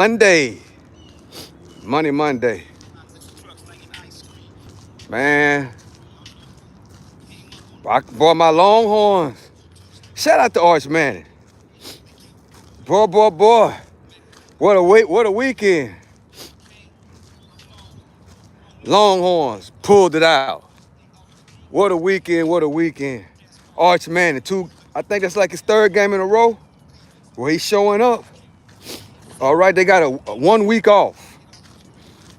Monday, Monday. Man, boy, my Longhorns. Shout out to Arch Manning. Boy. What a weekend. Longhorns pulled it out. What a weekend. Arch Manning, I think that's like his third game in a row where he's showing up. All right, they got a 1 week off.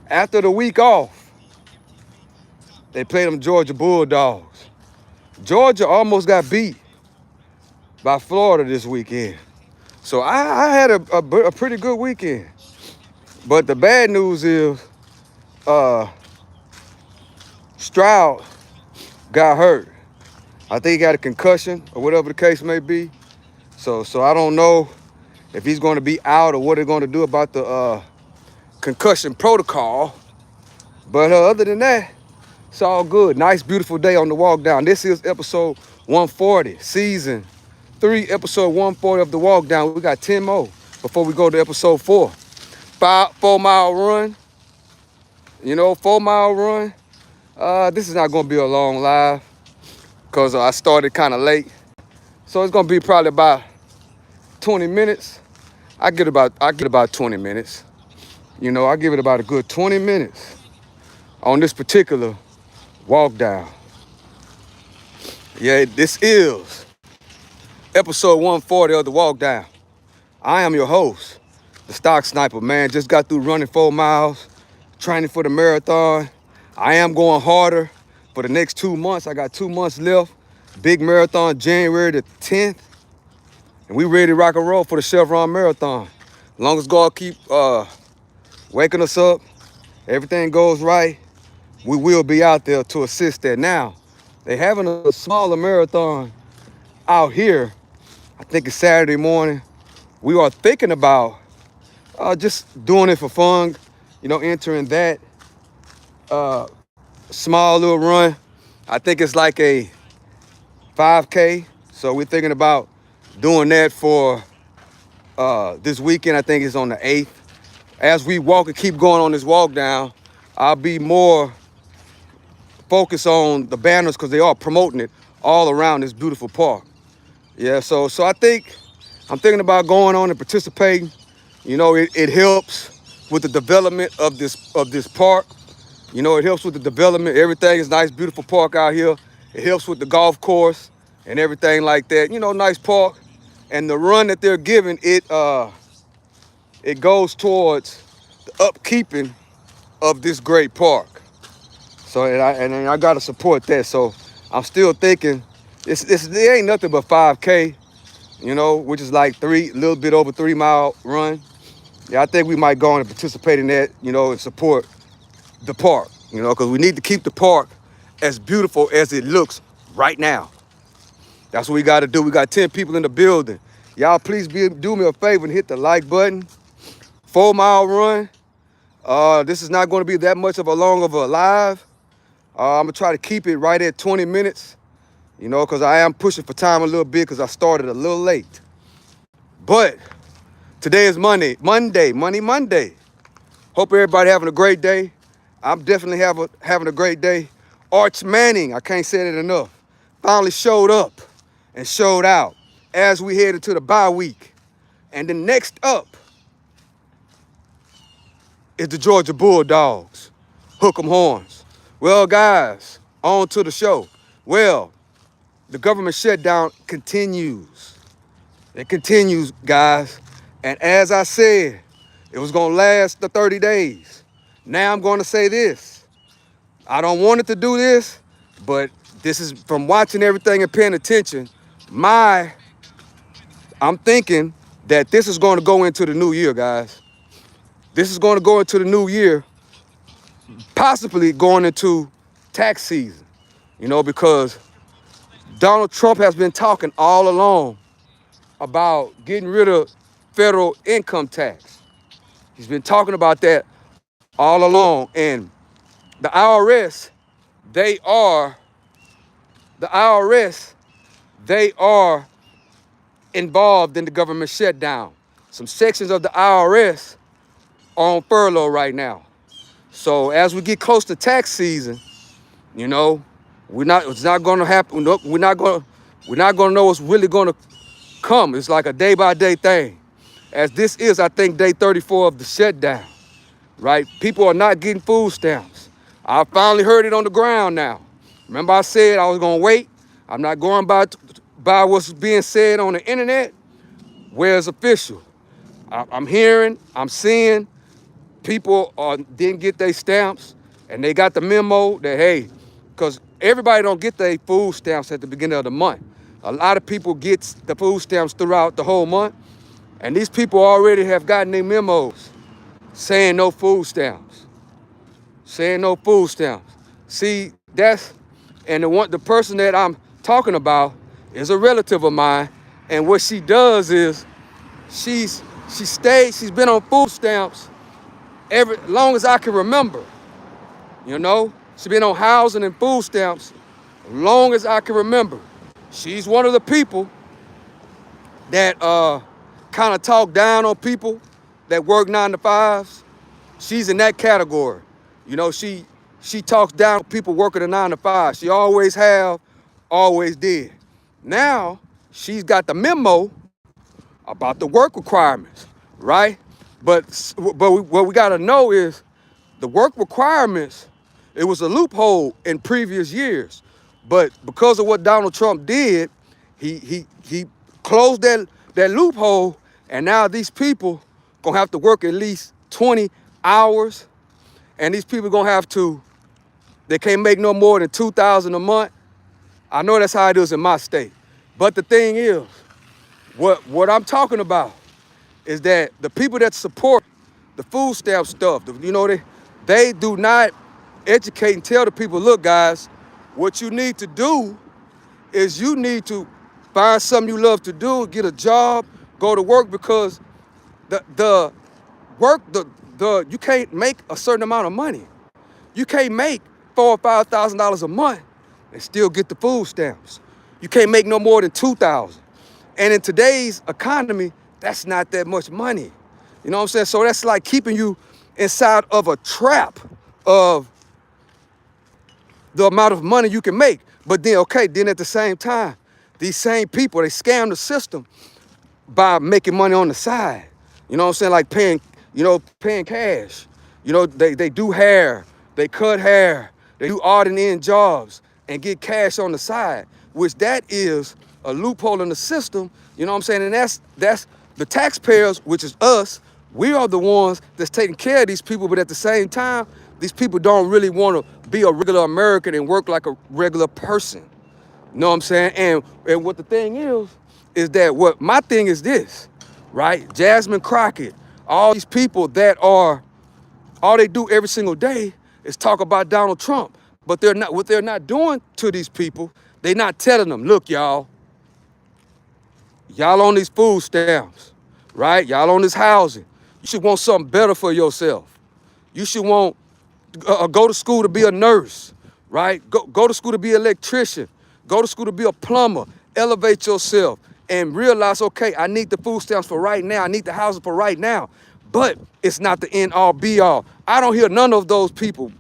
After the week off, they played them Georgia Bulldogs. Georgia almost got beat by Florida this weekend. So I had a pretty good weekend. But the bad news is Stroud got hurt. I think he got a concussion or whatever the case may be. So I don't know if he's going to be out or what they're going to do about the concussion protocol. But other than that, it's all good. Nice, beautiful day on the walk down. This is episode 140, season 3, episode 140 of the walk down. We got 10 more before we go to episode 4. 4-mile run. 4-mile run. This is not going to be a long live because I started kind of late. So it's going to be probably about 20 minutes. I get about 20 minutes. I give it about a good 20 minutes on this particular walk down. Yeah, this is episode 140 of the walk down. I am your host, the Stock Sniper, man. Just got through running 4 miles, training for the marathon. I am going harder for the next 2 months. I got 2 months left. Big marathon, January the 10th. And we ready to rock and roll for the Chevron Marathon. As long as God keep waking us up, everything goes right, we will be out there to assist that. Now, they having a smaller marathon out here. I think it's Saturday morning. We are thinking about just doing it for fun, entering that small little run. I think it's like a 5K. So we're thinking about doing that for this weekend. I think it's on the 8th. As we walk and keep going on this walk down, I'll be more focused on the banners because they are promoting it all around this beautiful park. Yeah, so I'm thinking about going on and participating. It helps with the development of this park. It helps with the development. Everything is nice, beautiful park out here. It helps with the golf course and everything like that. Nice park. And the run that they're giving, it goes towards the upkeeping of this great park. So I gotta support that. So I'm still thinking it ain't nothing but 5K, which is like a little bit over 3-mile run. Yeah, I think we might go on and participate in that, and support the park, because we need to keep the park as beautiful as it looks right now. That's what we got to do. We got 10 people in the building. Y'all please do me a favor and hit the like button. 4-mile run. This is not going to be that much of a long of a live. I'm going to try to keep it right at 20 minutes, because I am pushing for time a little bit because I started a little late. But today is Monday. Hope everybody having a great day. I'm definitely having a great day. Arch Manning, I can't say it enough, finally showed up and showed out as we head into the bye week. And then next up is the Georgia Bulldogs. Hook 'em horns. Well, guys, on to the show. Well, the government shutdown continues. It continues, guys. And as I said, it was going to last the 30 days. Now I'm going to say this. I don't want it to do this, but this is from watching everything and paying attention. I'm thinking that this is going to go into the new year, guys. This is going to go into the new year, possibly going into tax season, because Donald Trump has been talking all along about getting rid of federal income tax. He's been talking about that all along. And the IRS, they are involved in the government shutdown. Some sections of the IRS are on furlough right now. So as we get close to tax season, you know, it's not gonna happen. We're not gonna know what's really gonna come. It's like a day by day thing. As this is, I think, day 34 of the shutdown, right? People are not getting food stamps. I finally heard it on the ground now. Remember I said I was gonna wait? I'm not going by what's being said on the internet. Where's official? I'm hearing, I'm seeing people didn't get their stamps, and they got the memo that, hey, because everybody don't get their food stamps at the beginning of the month. A lot of people get the food stamps throughout the whole month, and these people already have gotten their memos saying no food stamps, saying no food stamps. See, and the person that I'm talking about is a relative of mine, and what she does is she's been on food stamps long as I can remember. You know, she's been on housing and food stamps long as I can remember. She's one of the people that kind of talk down on people that work 9 to 5s. She's in that category. You know, she talks down on people working a 9 to 5. She always have, always did. Now she's got the memo about the work requirements, right? But what we got to know is the work requirements. It was a loophole in previous years, but because of what Donald Trump did, he closed that loophole, and now these people gonna have to work at least 20 hours, and these people gonna have to. They can't make no more than $2,000 a month. I know that's how it is in my state, but the thing is, what I'm talking about is that the people that support the food stamp stuff, you know, they do not educate and tell the people, look, guys, what you need to do is you need to find something you love to do, get a job, go to work, because the work, you can't make a certain amount of money. You can't make $4,000 or $5,000 a month and still get the food stamps. You can't make no more than $2,000. And in today's economy, that's not that much money. You know what I'm saying? So that's like keeping you inside of a trap of the amount of money you can make. But then, then at the same time, these same people, they scam the system by making money on the side. You know what I'm saying? Like paying cash. You know, they do hair, they cut hair, they do odd and end jobs and get cash on the side, which that is a loophole in the system. You know what I'm saying? And that's the taxpayers, which is us. We are the ones that's taking care of these people, but at the same time, these people don't really want to be a regular American and work like a regular person. You know what I'm saying? And what the thing is that what my thing is this, right? Jasmine Crockett, all these people that all they do every single day is talk about Donald Trump. But what they're not doing to these people, they're not telling them, look, y'all on these food stamps, right? Y'all on this housing. You should want something better for yourself. You should want go to school to be a nurse, right? Go to school to be an electrician. Go to school to be a plumber. Elevate yourself and realize, okay, I need the food stamps for right now. I need the housing for right now. But it's not the end all be all. I don't hear none of those people,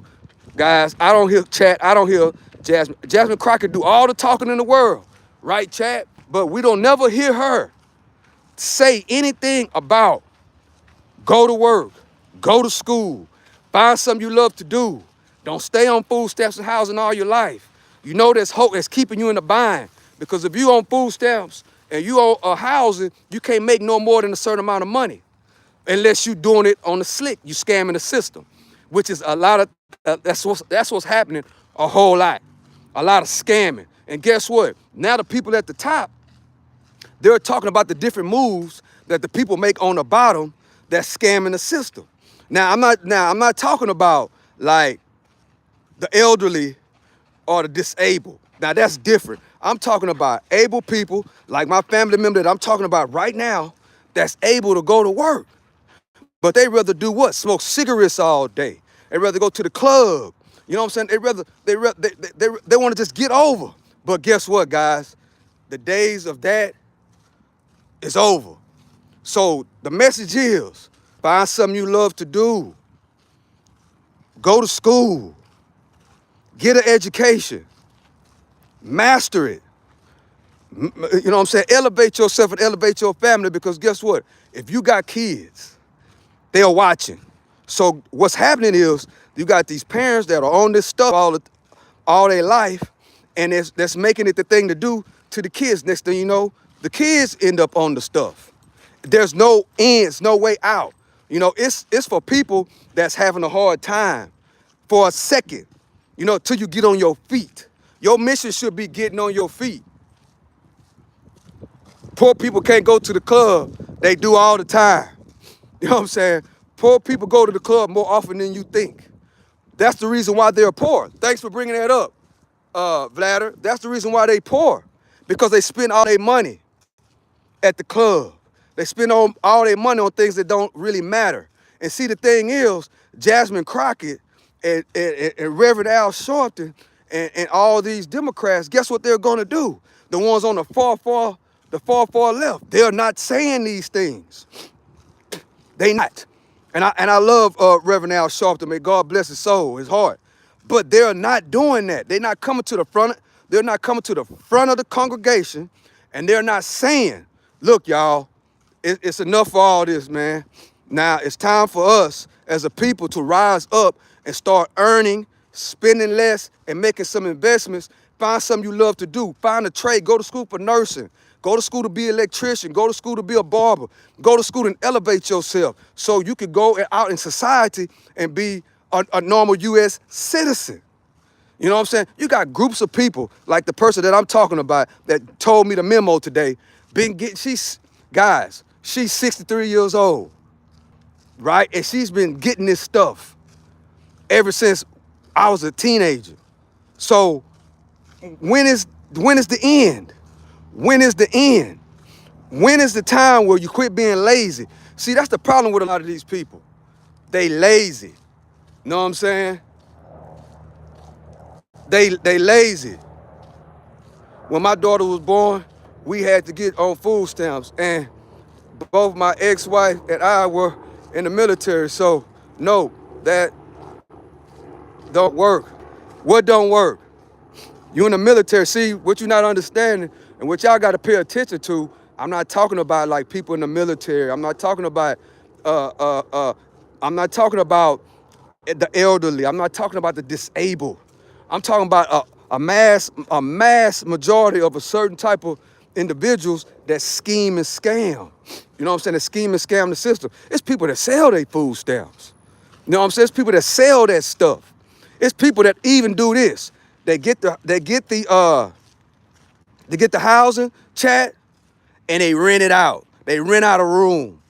guys. I don't hear Chat. I don't hear Jasmine. Jasmine Crockett do all the talking in the world, right, Chat? But we don't never hear her say anything about go to work, go to school, find something you love to do. Don't stay on food stamps and housing all your life. You know there's hope that's keeping you in the bind, because if you on food stamps and you on housing, you can't make no more than a certain amount of money unless you doing it on the slick. You scamming the system, which is a lot of that's what's happening a whole lot of scamming. And guess what? Now the people at the top, they're talking about the different moves that the people make on the bottom that's scamming the system. Now I'm not talking about like the elderly or the disabled. Now that's different. I'm talking about able people like my family member that I'm talking about right now that's able to go to work. But they rather do what? Smoke cigarettes all day. They rather go to the club. You know what I'm saying? They want to just get over. But guess what, guys? The days of that is over. So the message is, Find something you love to do. Go to school. Get an education. Master it. You know what I'm saying? Elevate yourself and elevate your family, because guess what? If you got kids, they are watching. So what's happening is you got these parents that are on this stuff all their life, and that's making it the thing to do to the kids. Next thing you know, the kids end up on the stuff. There's no ends, no way out. You know, it's for people that's having a hard time for a second, you know, till you get on your feet. Your mission should be getting on your feet. Poor people can't go to the club. They do all the time. You know what I'm saying? Poor people go to the club more often than you think. That's the reason why they're poor. Thanks for bringing that up, Vladder. That's the reason why they poor. Because they spend all their money at the club. They spend all their money on things that don't really matter. And see, the thing is, Jasmine Crockett and Reverend Al Sharpton and all these Democrats, guess what they're going to do? The ones on the far left, they're not saying these things. They not. And I love Reverend Al Sharpton. May God bless his soul, his heart. But they're not doing that. They're not coming to the front. They're not coming to the front of the congregation, and they're not saying, look, y'all, it's enough for all this, man. Now it's time for us as a people to rise up and start earning, spending less, and making some investments. Find something you love to do. Find a trade. Go to school for nursing. Go to school to be an electrician. Go to school to be a barber. Go to school and elevate yourself so you can go out in society and be a normal U.S. citizen. You know what I'm saying? You got groups of people like the person that I'm talking about that told me the memo today. She's 63 years old, right? And she's been getting this stuff ever since I was a teenager. So when is the end? When is the end? When is the time where you quit being lazy? See, that's the problem with a lot of these people. They lazy. You know what I'm saying? They lazy. When my daughter was born, we had to get on food stamps, and both my ex-wife and I were in the military. So no, that don't work. What don't work? You in the military. See, what you're not understanding and what y'all got to pay attention to, I'm not talking about like people in the military. I'm not talking about I'm not talking about the elderly. I'm not talking about the disabled. I'm talking about a mass majority of a certain type of individuals that scheme and scam. You know what I'm saying? That scheme and scam the system. It's people that sell their food stamps. You know what I'm saying? It's people that sell that stuff. It's people that even do this. They get the housing, chat, and they rent it out. They rent out a room.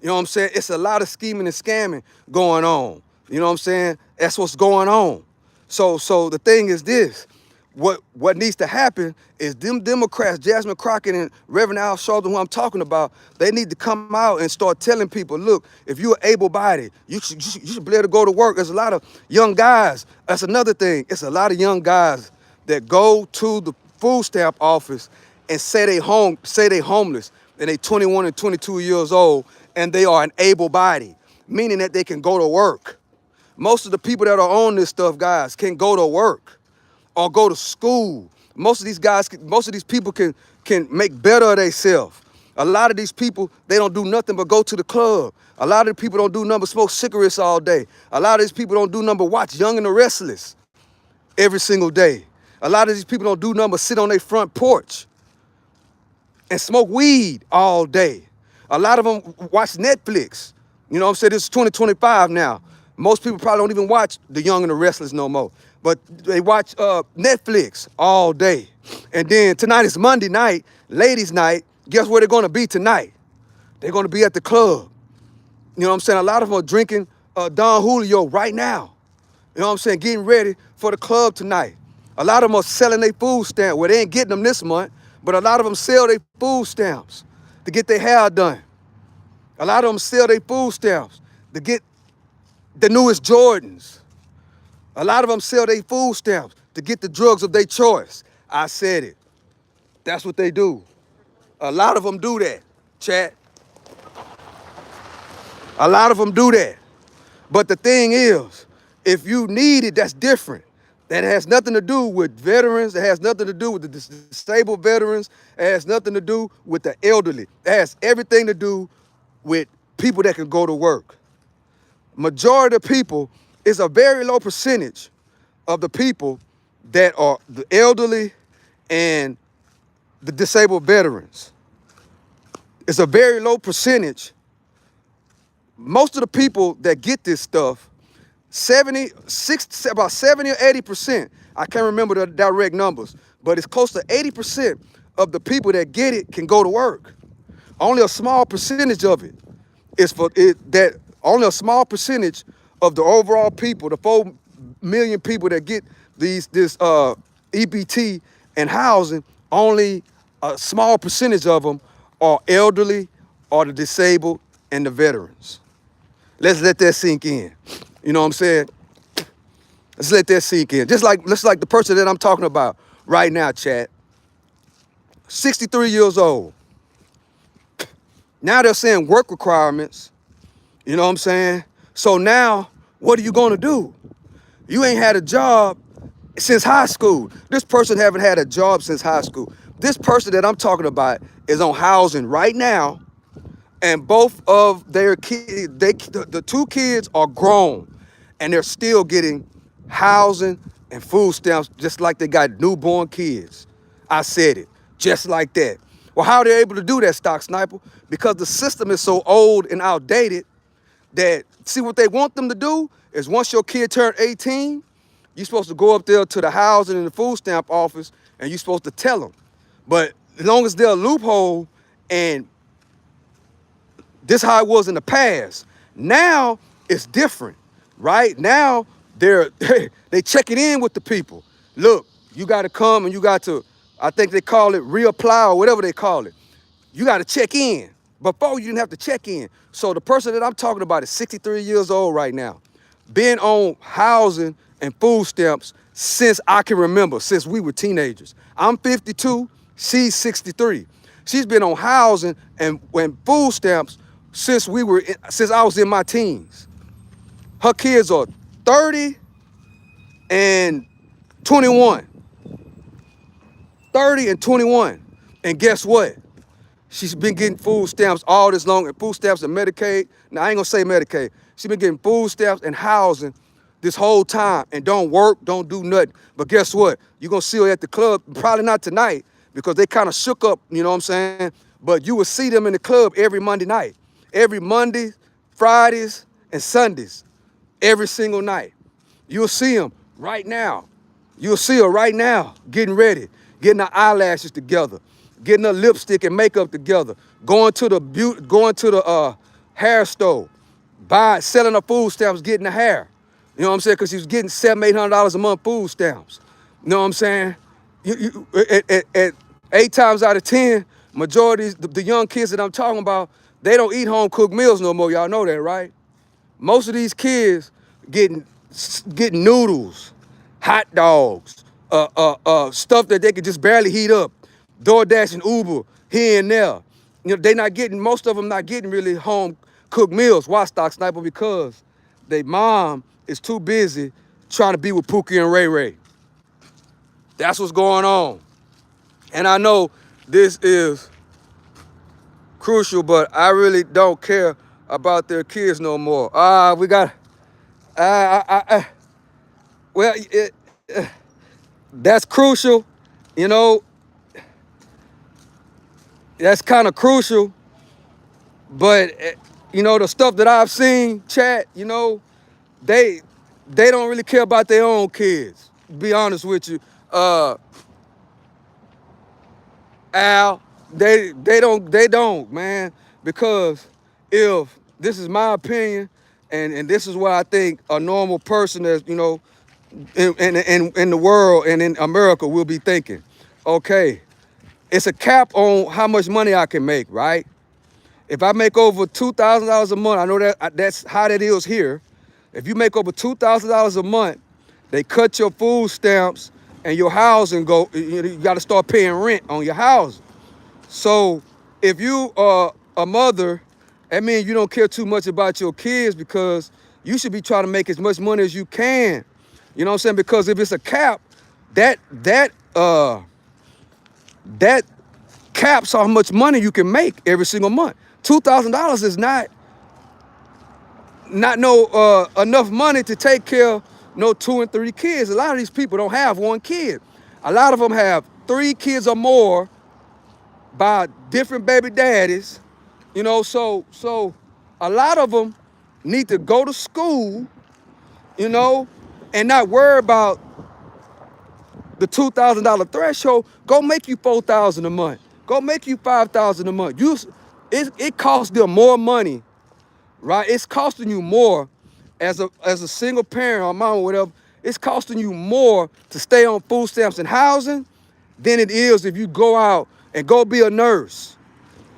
You know what I'm saying? It's a lot of scheming and scamming going on. You know what I'm saying? That's what's going on. So the thing is this. What needs to happen is them Democrats, Jasmine Crockett and Reverend Al Sharpton, who I'm talking about, they need to come out and start telling people, look, if you're able-bodied, you should be able to go to work. There's a lot of young guys. That's another thing. It's a lot of young guys that go to the food stamp office and say they homeless, and they 21 and 22 years old, and they are an able-body, meaning that they can go to work. Most of the people that are on this stuff, guys, can go to work or go to school. Most of these people can make better of themselves. A lot of these people, they don't do nothing but go to the club. A lot of the people don't do nothing but smoke cigarettes all day. A lot of these people don't do nothing but watch Young and the Restless every single day. A lot of these people don't do nothing but sit on their front porch and smoke weed all day. A lot of them watch Netflix. You know what I'm saying? It's 2025 now. Most people probably don't even watch The Young and the Restless no more. But they watch Netflix all day. And then tonight is Monday night, ladies' night. Guess where they're going to be tonight? They're going to be at the club. You know what I'm saying? A lot of them are drinking Don Julio right now. You know what I'm saying? Getting ready for the club tonight. A lot of them are selling their food stamps. Well, they ain't getting them this month, but a lot of them sell their food stamps to get their hair done. A lot of them sell their food stamps to get the newest Jordans. A lot of them sell their food stamps to get the drugs of their choice. I said it. That's what they do. A lot of them do that, chat. A lot of them do that. But the thing is, if you need it, that's different. That has nothing to do with veterans. It has nothing to do with the disabled veterans. It has nothing to do with the elderly. It has everything to do with people that can go to work. Majority of people, is a very low percentage of the people that are the elderly and the disabled veterans. It's a very low percentage. Most of the people that get this stuff, about 70 or 80%, I can't remember the direct numbers, but it's close to 80% of the people that get it can go to work. Only a small percentage of it is for it, that only a small percentage of the overall people, the 4 million people that get this EBT and housing, only a small percentage of them are elderly or the disabled and the veterans. Let's let that sink in. You know what I'm saying? Let's let that sink in. Just like the person that I'm talking about right now, chat. 63 years old. Now they're saying work requirements. You know what I'm saying? So now, what are you gonna do? You ain't had a job since high school. This person haven't had a job since high school. This person that I'm talking about is on housing right now, and both of their kids, the 2 kids are grown, and they're still getting housing and food stamps just like they got newborn kids. I said it, just like that. Well, how are they able to do that, Stock Sniper? Because the system is so old and outdated that, see, what they want them to do is once your kid turned 18, you're supposed to go up there to the housing and the food stamp office, and you're supposed to tell them. But as long as there's a loophole, and this is how it was in the past. Now it's different, right? Now they checking in with the people. Look, you got to come and you got to, I think they call it reapply or whatever they call it. You got to check in. Before, you didn't have to check in. So the person that I'm talking about is 63 years old right now. Been on housing and food stamps since I can remember, since we were teenagers. I'm 52, she's 63. She's been on housing and food stamps since I was in my teens. Her kids are 30 and 21. 30 and 21. And guess what? She's been getting food stamps all this long, and food stamps and Medicaid. Now, I ain't gonna say Medicaid. She's been getting food stamps and housing this whole time, and don't work, don't do nothing. But guess what? You're gonna see her at the club, probably not tonight, because they kind of shook up, you know what I'm saying? But you will see them in the club every Monday night. Every Monday, Fridays, and Sundays. Every single night. You'll see them right now. You'll see her right now, getting ready, getting her eyelashes together, getting her lipstick and makeup together, going to the hair store, selling her food stamps, getting the hair. You know what I'm saying? Because she's getting $700, $800 a month food stamps. You know what I'm saying? At 8 times out of 10, majority the young kids that I'm talking about, they don't eat home cooked meals no more. Y'all know that, right? Most of these kids getting noodles, hot dogs, stuff that they could just barely heat up, DoorDash and Uber here and there. You know, most of them not getting really home cooked meals. Why, Stock Sniper? Because their mom is too busy trying to be with Pookie and Ray Ray. That's what's going on. And I know this is crucial, but I really don't care about their kids no more. That's crucial, you know. That's kind of crucial, but you know, the stuff that I've seen, chat, you know, they don't really care about their own kids. To be honest with you, Al, they don't, man, because if this is my opinion, and this is what I think a normal person that's, you know, in the world and in America will be thinking, okay, it's a cap on how much money I can make, right? If I make over $2,000 a month, I know that's how that is here. If you make over $2,000 a month, they cut your food stamps and your housing you got to start paying rent on your housing. So if you are a mother That means you don't care too much about your kids because you should be trying to make as much money as you can. You know what I'm saying? Because if it's a cap, that caps how much money you can make every single month. $2,000 is not no enough money to take care of no 2 and 3 kids. A lot of these people don't have 1 kid. A lot of them have 3 kids or more by different baby daddies. You know, so a lot of them need to go to school, you know, and not worry about the $2,000 threshold. Go make you $4,000 a month. Go make you $5,000 a month. It costs them more money, right? It's costing you more as a single parent or mom or whatever. It's costing you more to stay on food stamps and housing than it is if you go out and go be a nurse.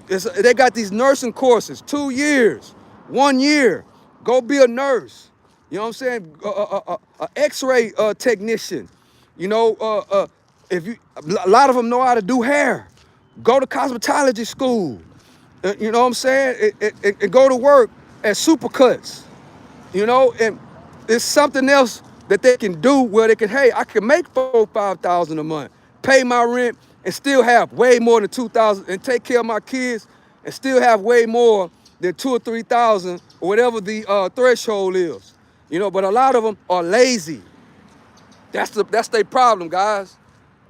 They got these nursing courses, 2 years, 1 year. Go be a nurse. You know what I'm saying? A X-ray technician. You know, a lot of them know how to do hair. Go to cosmetology school. You know what I'm saying? And go to work at Supercuts. You know, and it's something else that they can do where they can, hey, I can make $4,000-5,000 a month, pay my rent, and still have way more than 2,000, and take care of my kids, and still have way more than 2,000 or 3,000, or whatever the threshold is. You know, but a lot of them are lazy. That's their problem, guys.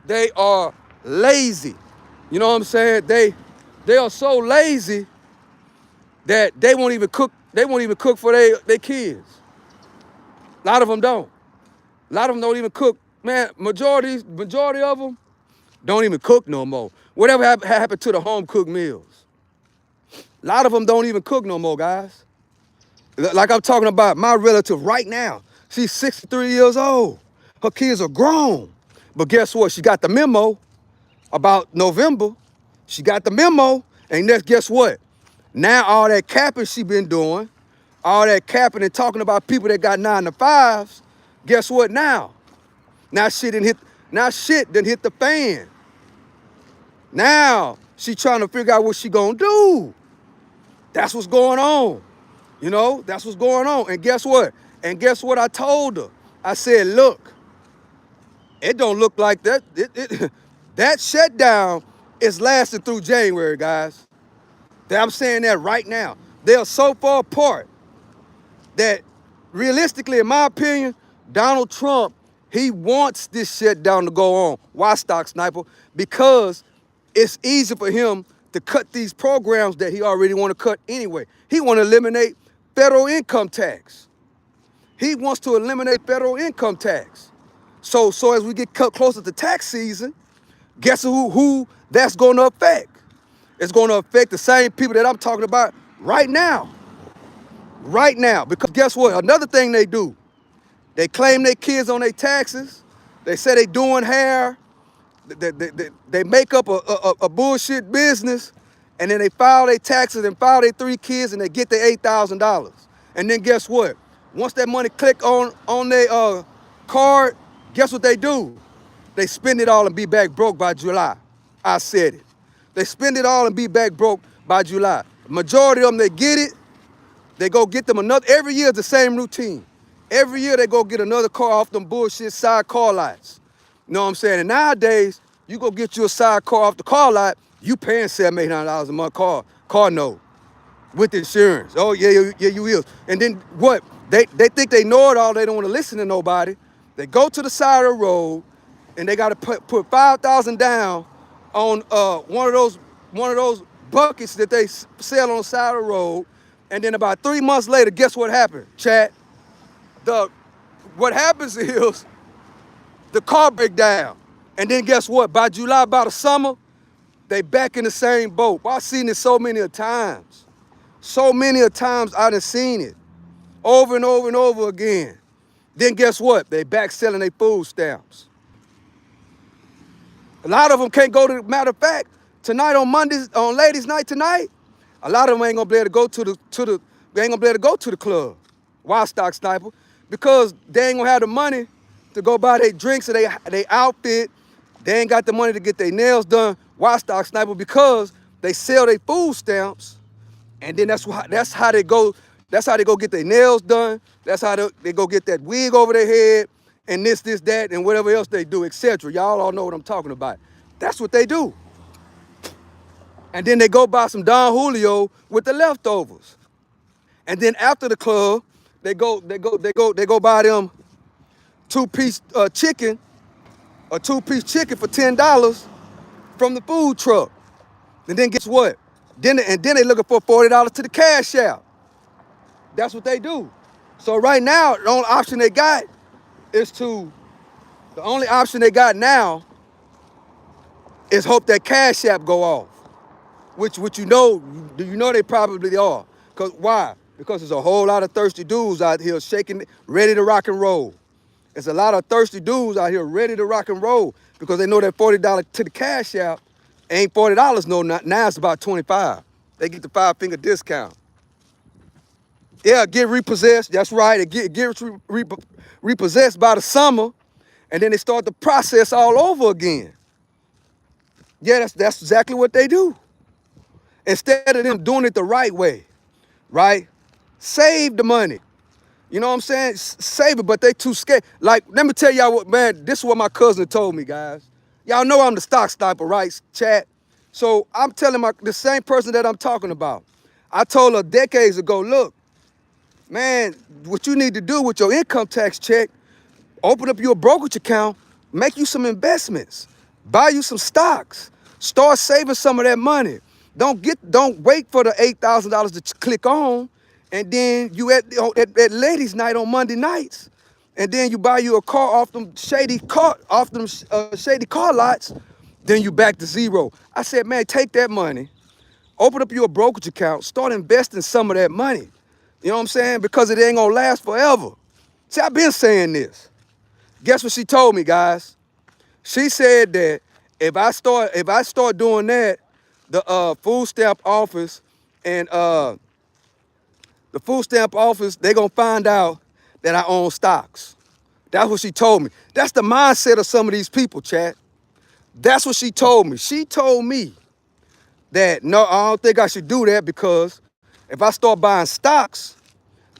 They are lazy. You know what I'm saying? They are so lazy that they won't even cook. They won't even cook for their kids. A lot of them don't. A lot of them don't even cook. Man, majority of them don't even cook no more. Whatever happened to the home cooked meals? A lot of them don't even cook no more, guys. Like I'm talking about my relative right now. She's 63 years old. Her kids are grown. But guess what? She got the memo about November. She got the memo. And then guess what? Now all that capping she been doing, all that capping and talking about people that got 9 to 5s, guess what now? Now shit done hit the fan. Now she trying to figure out what she gonna do. That's what's going on. You know, that's what's going on. And guess what? I told her? I said, look, it don't look like that. That shutdown is lasting through January, guys. I'm saying that right now. They are so far apart that realistically, in my opinion, Donald Trump, he wants this shutdown to go on. Why, Stock Sniper? Because it's easy for him to cut these programs that he already want to cut anyway. He want to eliminate federal income tax. He wants to eliminate federal income tax. So as we get closer to tax season, guess who that's going to affect? It's going to affect the same people that I'm talking about right now. Right now. Because guess what? Another thing they do, they claim their kids on their taxes. They say they doing hair. They make up a bullshit business, and then they file their taxes and file their 3 kids, and they get their $8,000. And then guess what? Once that money click on their card, guess what they do? They spend it all and be back broke by July. I said it. They spend it all and be back broke by July. Majority of them, they get it. They go get them another. Every year, the same routine. Every year, they go get another car off them bullshit side car lots. You know what I'm saying? And nowadays, you go get you a side car off the car lot, you paying $700, $800 a month car note with insurance. Oh, yeah, you will. And then what? They think they know it all. They don't want to listen to nobody. They go to the side of the road, and they got to put $5,000 down on one of those buckets that they sell on the side of the road. And then about 3 months later, guess what happened, chat? What happens is the car break down. And then guess what? By July, by the summer, they back in the same boat. Well, I've seen it so many times. So many times I done seen it. Over and over and over again. Then guess what? They back selling their food stamps. A lot of them can't go to, matter of fact, tonight on Mondays, on ladies' night tonight, a lot of them ain't gonna be able to go to they ain't gonna be able to go to the club. Why, Stock Sniper? Because they ain't gonna have the money to go buy their drinks or they outfit. They ain't got the money to get their nails done. Why, Stock Sniper? Because they sell their food stamps And then that's how they go. That's how they go get their nails done. That's how they go get that wig over their head, and this, that, and whatever else they do, etc. Y'all all know what I'm talking about. That's what they do. And then they go buy some Don Julio with the leftovers. And then after the club, they go buy them two-piece chicken, a two-piece chicken for $10 from the food truck. And then guess what? Then they looking for $40 to the cash out. That's what they do. So right now, the only option they got now is hope that cash app go off. Which you know they probably are. Cause why? Because there's a whole lot of thirsty dudes out here shaking, ready to rock and roll. There's a lot of thirsty dudes out here ready to rock and roll because they know that $40 to the cash out ain't $40 no, now it's about 25. They get the 5-finger discount. Yeah, get repossessed. That's right. It gets repossessed by the summer, and then they start the process all over again. Yeah, that's exactly what they do. Instead of them doing it the right way, right? Save the money. You know what I'm saying? Save it, but they too scared. Like, let me tell y'all what, man, this is what my cousin told me, guys. Y'all know I'm the stock sniper, right, chat? So I'm telling the same person that I'm talking about. I told her decades ago, look, man, what you need to do with your income tax check, open up your brokerage account, make you some investments, buy you some stocks, start saving some of that money. Don't wait for the $8,000 to click on, and then you at ladies' night on Monday nights, and then you buy you a car off them shady car lots, then you back to zero. I said, man, take that money, open up your brokerage account, start investing some of that money. You know what I'm saying? Because it ain't gonna last forever. See, I've been saying this. Guess what she told me, guys? She said that if I start doing that, the food stamp office and they gonna find out that I own stocks. That's what she told me. That's the mindset of some of these people, chat. That's what she told me. She told me that, no, I don't think I should do that because if I start buying stocks,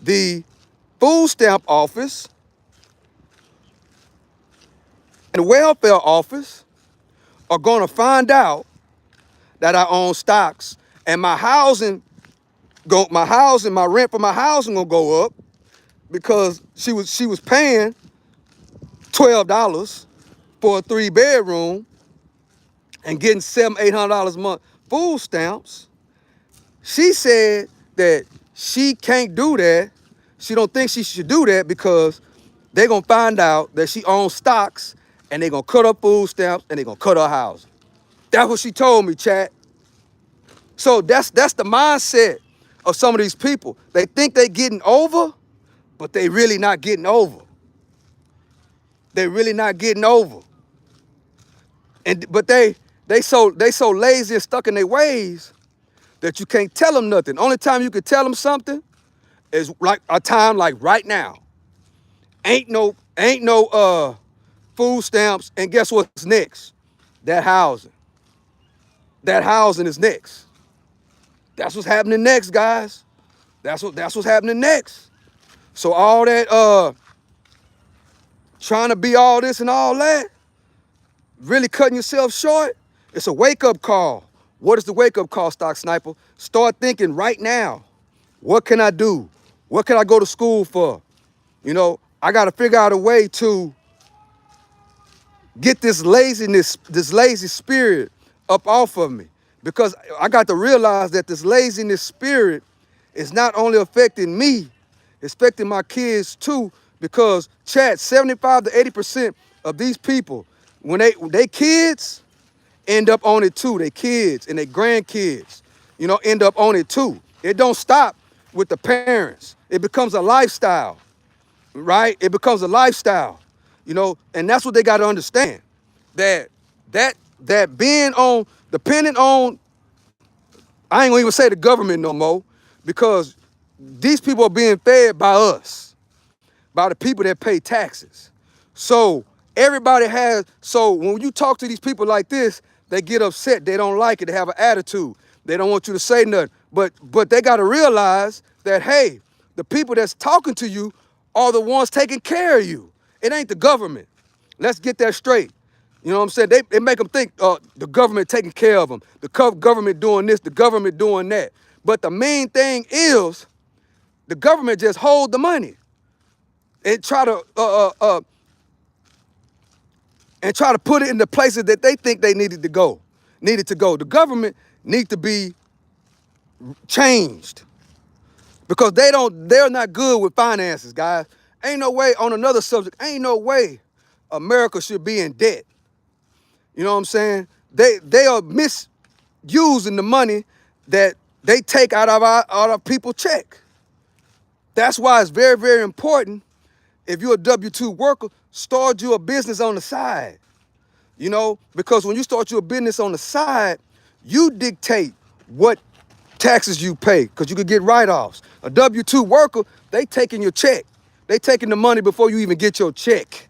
the food stamp office and the welfare office are gonna find out that I own stocks, and my rent for my housing gonna go up because she was paying $12 for a 3-bedroom and getting $700-800 a month food stamps. She said that she can't do that. She don't think she should do that because they're gonna find out that she owns stocks and they're gonna cut her food stamps and they're gonna cut her housing. That's what she told me, chat. So that's the mindset of some of these people. They think they getting over, but they really not getting over. They really not getting over. But they so lazy and stuck in their ways that you can't tell them nothing. Only time you can tell them something is like a time like right now. Ain't no food stamps, and guess what's next? That housing. That housing is next. That's what's happening next, guys. That's what's happening next. So all that trying to be all this and all that, really cutting yourself short, it's a wake-up call. What is the wake-up call, Stock Sniper? Start thinking right now. What can I do? What can I go to school for? You know, I got to figure out a way to get this lazy spirit up off of me. Because I got to realize that this laziness spirit is not only affecting me, it's affecting my kids too. Because, chat, 75 to 80% of these people, when they kids end up on it too. They kids and their grandkids, you know, end up on it too. It don't stop with the parents. It becomes a lifestyle, right? It becomes a lifestyle, you know, and that's what they got to understand. That being dependent on, I ain't gonna even say the government no more, because these people are being fed by us, by the people that pay taxes. So so when you talk to these people like this, they get upset. They don't like it. They have an attitude. They don't want you to say nothing. But they got to realize that, hey, the people that's talking to you are the ones taking care of you. It ain't the government. Let's get that straight. You know what I'm saying? They make them think the government taking care of them, the government doing this, the government doing that. But the main thing is the government just hold the money and try to put it in the places that they think they needed to go. The government need to be changed because they're not good with finances, guys. Ain't no way, on another subject, ain't no way America should be in debt. You know what I'm saying? They are misusing the money that they take out of people's check. That's why it's very, very important. If you're a W-2 worker, start you a business on the side. You know, because when you start your business on the side, you dictate what taxes you pay, because you could get write-offs. A W-2 worker, they taking your check. They taking the money before you even get your check.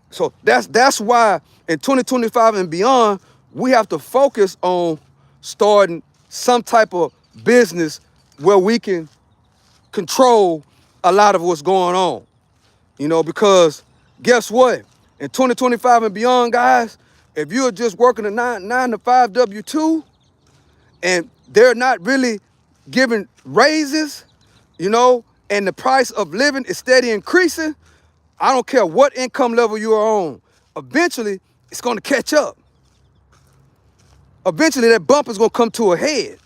So that's why in 2025 and beyond, we have to focus on starting some type of business where we can control a lot of what's going on. You know, because guess what? In 2025 and beyond, guys, if you're just working a 9 to 5 W-2 and they're not really giving raises, you know, and the price of living is steady increasing, I don't care what income level you are on, eventually it's going to catch up. Eventually that bump is going to come to a head.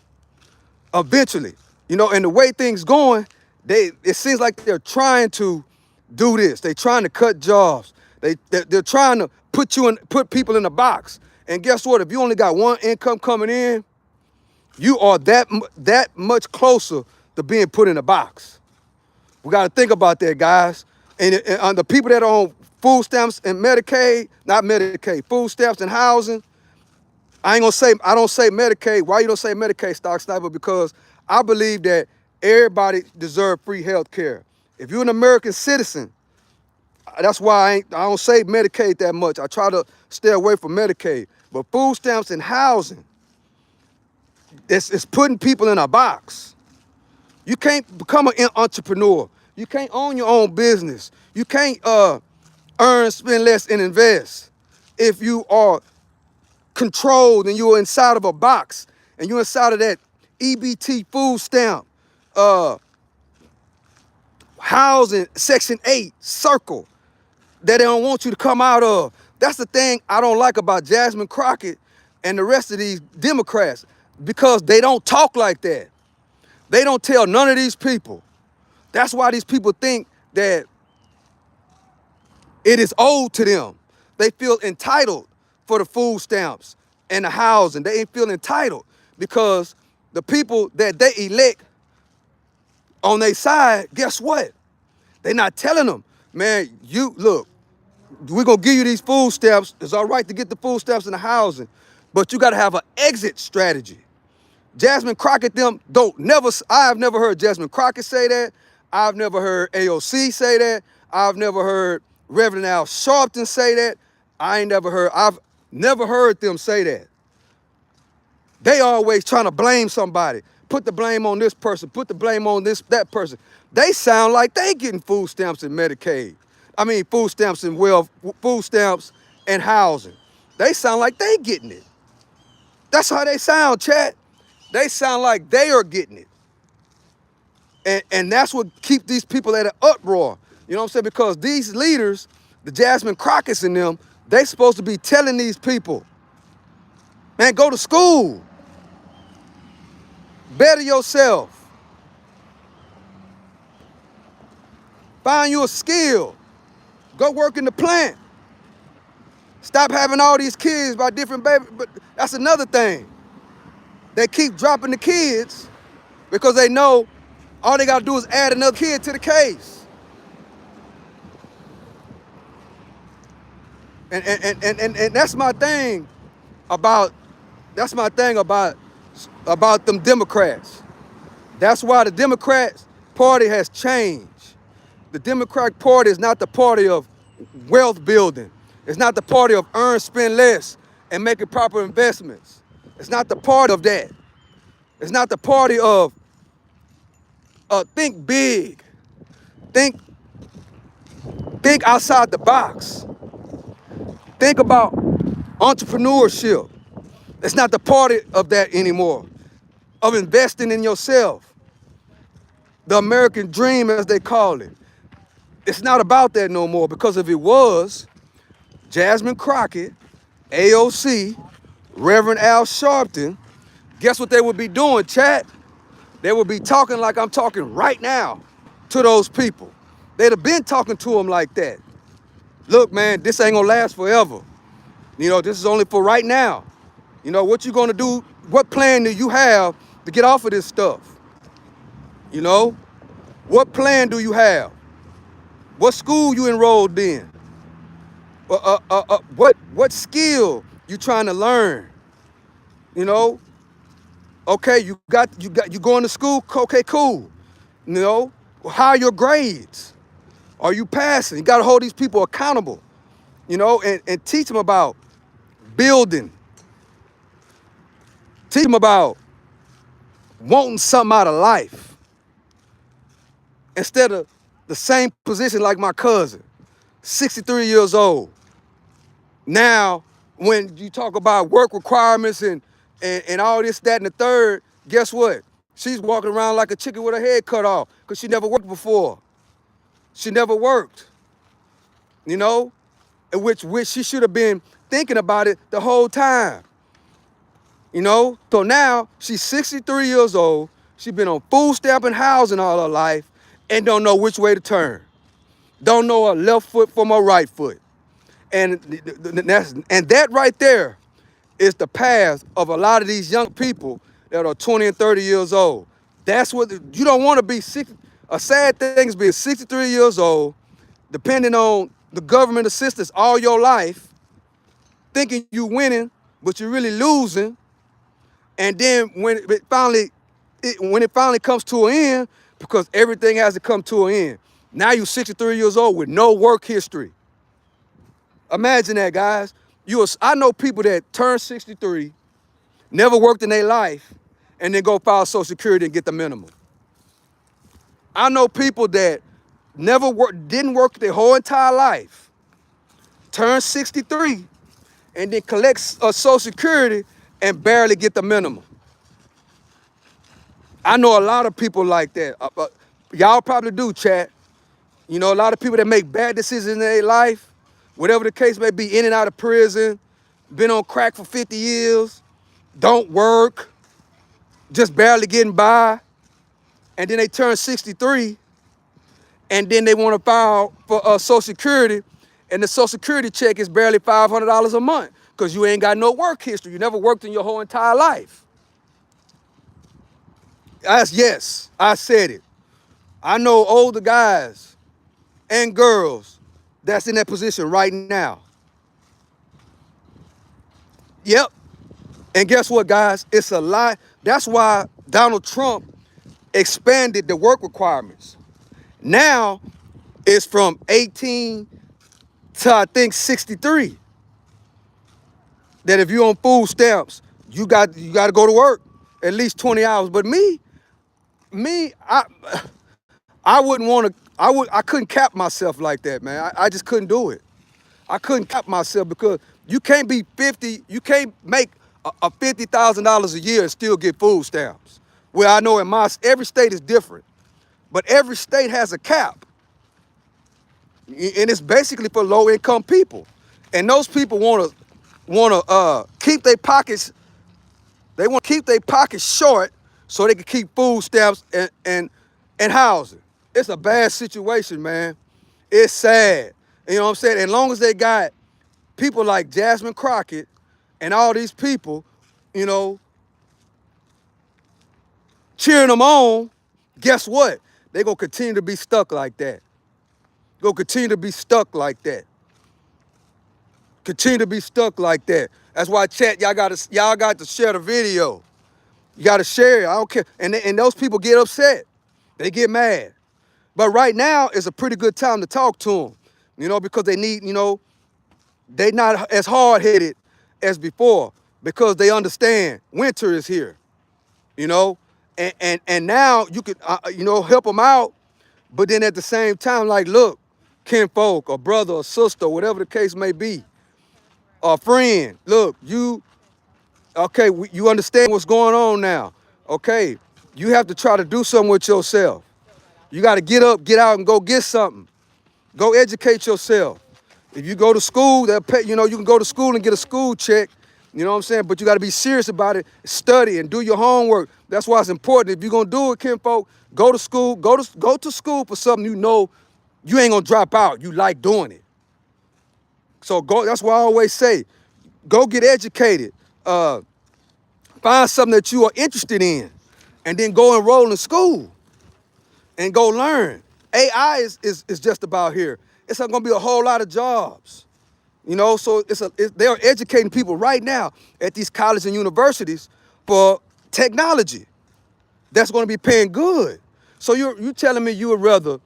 Eventually, you know, and the way things going, it seems like they're trying to do this. They're trying to cut jobs. They're trying to put people in a box. And guess what? If you only got one income coming in, you are that much closer to being put in a box. We got to think about that, guys. And the people that are on food stamps and Medicaid, not Medicaid, food stamps and housing, I don't say Medicaid. Why you don't say Medicaid, Stock Sniper? Because I believe that everybody deserves free health care. If you're an American citizen, that's why I don't say Medicaid that much. I try to stay away from Medicaid. But food stamps and housing, it's putting people in a box. You can't become an entrepreneur. You can't own your own business. You can't earn, spend less, and invest if you are controlled and you're inside of a box and you're inside of that EBT food stamp, housing, Section 8 circle that they don't want you to come out of. That's the thing I don't like about Jasmine Crockett and the rest of these Democrats, because they don't talk like that. They don't tell none of these people. That's why these people think that it is owed to them. They feel entitled for the food stamps and the housing. They ain't feel entitled because the people that they elect on their side, guess what? They're not telling them, man, you look, we're going to give you these food stamps. It's all right to get the food stamps and the housing, but you got to have an exit strategy. Jasmine Crockett I've never heard Jasmine Crockett say that. I've never heard AOC say that. I've never heard Reverend Al Sharpton say that. I've never heard them say that. They always trying to blame somebody. Put the blame on this person. Put the blame on that person. They sound like they getting food stamps and Medicaid. I mean, food stamps and housing. They sound like they getting it. That's how they sound, chat. They sound like they are getting it. And that's what keep these people at an uproar. You know what I'm saying? Because these leaders, the Jasmine Crockett's in them, they supposed to be telling these people, man, go to school. Better yourself. Find you a skill. Go work in the plant. Stop having all these kids by different babies. But that's another thing. They keep dropping the kids because they know all they got to do is add another kid to the case. And that's my thing about them Democrats. That's why the Democrats Party has changed. The Democratic Party is not the party of wealth building. It's not the party of earn, spend less, and making proper investments. It's not the party of that. It's not the party of think big, think think outside the box, think about entrepreneurship. It's not the party of that anymore, of investing in yourself, the American dream as they call it. It's not about that no more, because if it was, Jasmine Crockett, AOC, Reverend Al Sharpton, guess what they would be doing, chat? They would be talking like I'm talking right now to those people. They'd have been talking to them like that. Look, man, this ain't gonna last forever. You know, this is only for right now. You know, what you gonna do? What plan do you have to get off of this stuff? You know, what plan do you have? What school you enrolled in? What skill you trying to learn? You know, okay, you going to school? Okay, cool. You know, how are your grades? Are you passing? You got to hold these people accountable. You know, and teach them about building. Teach them about wanting something out of life instead of the same position like my cousin, 63 years old. Now, when you talk about work requirements and all this, that, and the third, guess what? She's walking around like a chicken with her head cut off because she never worked before. She never worked, you know, which she should have been thinking about it the whole time, you know? So now she's 63 years old. She's been on food stamp and housing all her life and don't know which way to turn. Don't know her left foot from her right foot. And that right there is the path of a lot of these young people that are 20 and 30 years old. That's what, you don't want to be 60. A sad thing is being 63 years old, depending on the government assistance all your life, thinking you winning, but you're really losing. And then when it finally comes to an end, because everything has to come to an end, now you're 63 years old with no work history. Imagine that, guys. I know people that turn 63, never worked in their life, and then go file Social Security and get the minimum. I know people that didn't work their whole entire life, turn 63, and then collect Social Security and barely get the minimum. I know a lot of people like that. Y'all probably do, chat. You know, a lot of people that make bad decisions in their life, whatever the case may be, in and out of prison, been on crack for 50 years, don't work, just barely getting by, and then they turn 63, and then they want to file for Social Security, and the Social Security check is barely $500 a month because you ain't got no work history. You never worked in your whole entire life. Yes, I said it. I know older guys and girls that's in that position right now. Yep. And guess what, guys? It's a lie. That's why Donald Trump expanded the work requirements. Now it's from 18 to, I think, 63. That if you're on food stamps, you got to go to work at least 20 hours. But I wouldn't want to. I couldn't cap myself like that, man. I just couldn't do it. I couldn't cap myself because you can't be 50. You can't make a $50,000 a year and still get food stamps. Well, I know every state is different, but every state has a cap, and it's basically for low income people. And those people want to keep their pockets. They want to keep their pockets short so they can keep food stamps and housing. It's a bad situation, man. It's sad. You know what I'm saying? As long as they got people like Jasmine Crockett and all these people, you know, cheering them on, guess what? They're going to continue to be stuck like that. Going to continue to be stuck like that. Continue to be stuck like that. That's why, chat, y'all got to share the video. You got to share it. I don't care. And those people get upset. They get mad. But right now is a pretty good time to talk to them, you know, because they need, you know, they're not as hard-headed as before because they understand winter is here. you know, and now you could, you know, help them out, but then at the same time, like, look, kinfolk, or brother, or sister, whatever the case may be, or friend, look, you, okay, you understand what's going on now, okay, you have to try to do something with yourself. You got to get up, get out, and go get something. Go educate yourself. If you go to school, they'll pay, you know, you can go to school and get a school check. You know what I'm saying? But you got to be serious about it. Study and do your homework. That's why it's important. If you're gonna do it, kinfolk, go to school. Go to school for something you know you ain't gonna drop out. You like doing it. So go. That's why I always say, go get educated. Find something that you are interested in, and then go enroll in school and go learn. AI is just about here. It's not gonna be a whole lot of jobs. You know, so they are educating people right now at these colleges and universities for technology that's going to be paying good. So you telling me you would rather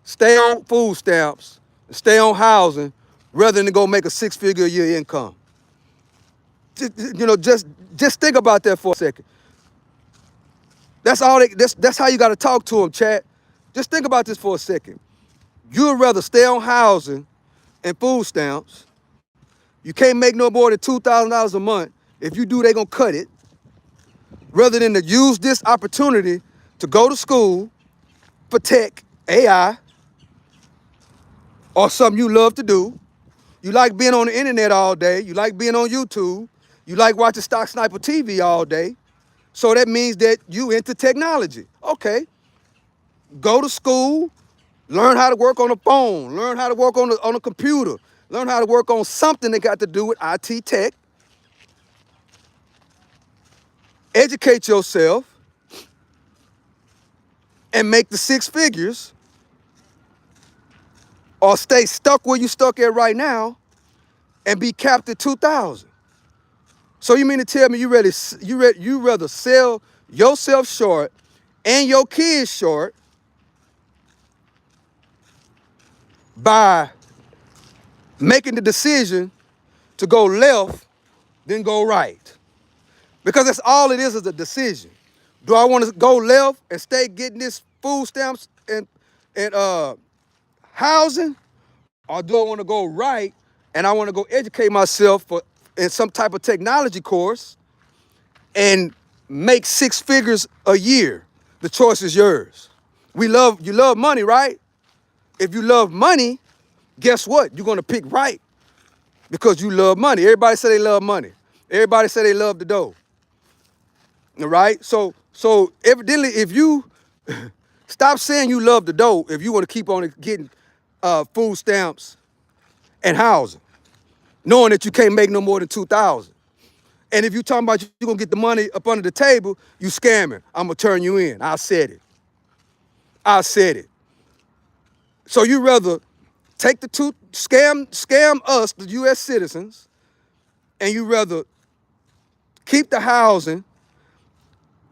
stay on food stamps, stay on housing, rather than go make a 6-figure a year income? You know, just think about that for a second. That's all. That's how you got to talk to them, chat. Just think about this for a second. You would rather stay on housing and food stamps. You can't make no more than $2,000 a month. If you do, they're going to cut it. Rather than to use this opportunity to go to school for tech, AI, or something you love to do. You like being on the internet all day. You like being on YouTube. You like watching Stock Sniper TV all day. So that means that you into technology. Okay, go to school, learn how to work on a phone, learn how to work on a computer, learn how to work on something that got to do with IT tech. Educate yourself and make the 6 figures, or stay stuck where you stuck at right now and be capped at 2,000. So you mean to tell me you rather sell yourself short and your kids short by making the decision to go left than go right? Because that's all it is a decision. Do I want to go left and stay getting this food stamps and housing, or do I want to go right and I want to go educate myself in some type of technology course and make 6 figures a year? The choice is yours. You love money, right? If you love money, guess what? You're gonna pick right because you love money. Everybody say they love money. Everybody say they love the dough. All right? So evidently, if you stop saying you love the dough, if you want to keep on getting food stamps and housing, knowing that you can't make no more than 2,000. And if you talking about you're gonna get the money up under the table, you scamming. I'm gonna turn you in. I said it. I said it. So you rather take the two, scam us, the US citizens, and you rather keep the housing,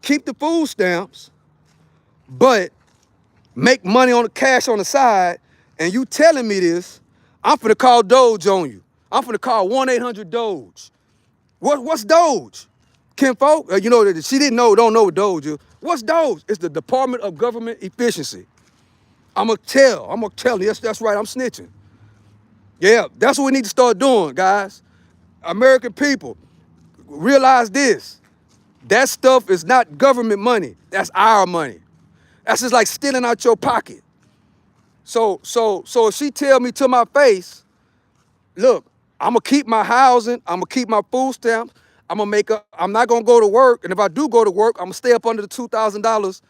keep the food stamps, but make money on the cash on the side, and you telling me this, I'm finna call Doge on you. I'm finna call 1-800-DOGE. What's Doge? Kinfolk, you know, she don't know what Doge is. What's Doge? It's the Department of Government Efficiency. I'm gonna tell you, that's right, I'm snitching. Yeah, that's what we need to start doing, guys. American people, realize this. That stuff is not government money. That's our money. That's just like stealing out your pocket. So if she tell me to my face, look, I'm gonna keep my housing, I'm gonna keep my food stamps, I'm not gonna go to work, and if I do go to work, I'm gonna stay up under the $2,000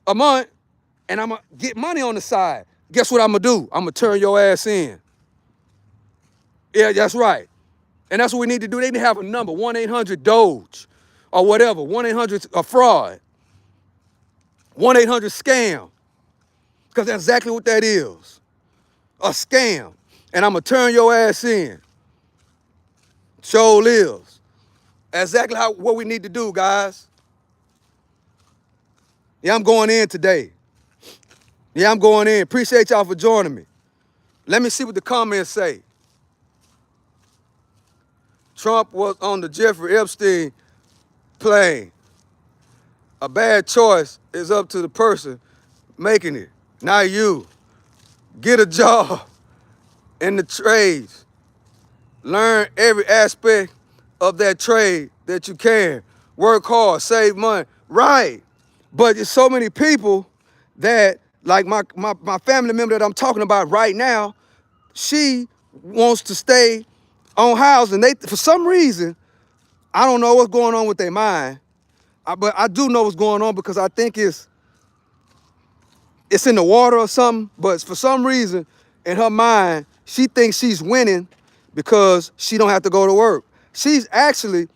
a month, and I'm gonna get money on the side. Guess what I'm gonna do? I'm gonna turn your ass in. Yeah, that's right. And that's what we need to do. They need to have a number, 1-800-DOGE or whatever, 1-800-fraud, 1-800-scam, because that's exactly what that is, a scam. And I'm gonna turn your ass in. Sure lives. That's exactly what we need to do, guys. Yeah, I'm going in today. Yeah, I'm going in. Appreciate y'all for joining me. Let me see what the comments say. Trump was on the Jeffrey Epstein plane. A bad choice is up to the person making it, not you. Get a job in the trades. Learn every aspect of that trade that you can. Work hard, save money. Right. But there's so many people that, like my family member that I'm talking about right now, she wants to stay on housing. They, for some reason, I don't know what's going on with their mind, but I do know what's going on because I think it's in the water or something. But for some reason, in her mind, she thinks she's winning because she don't have to go to work. She's actually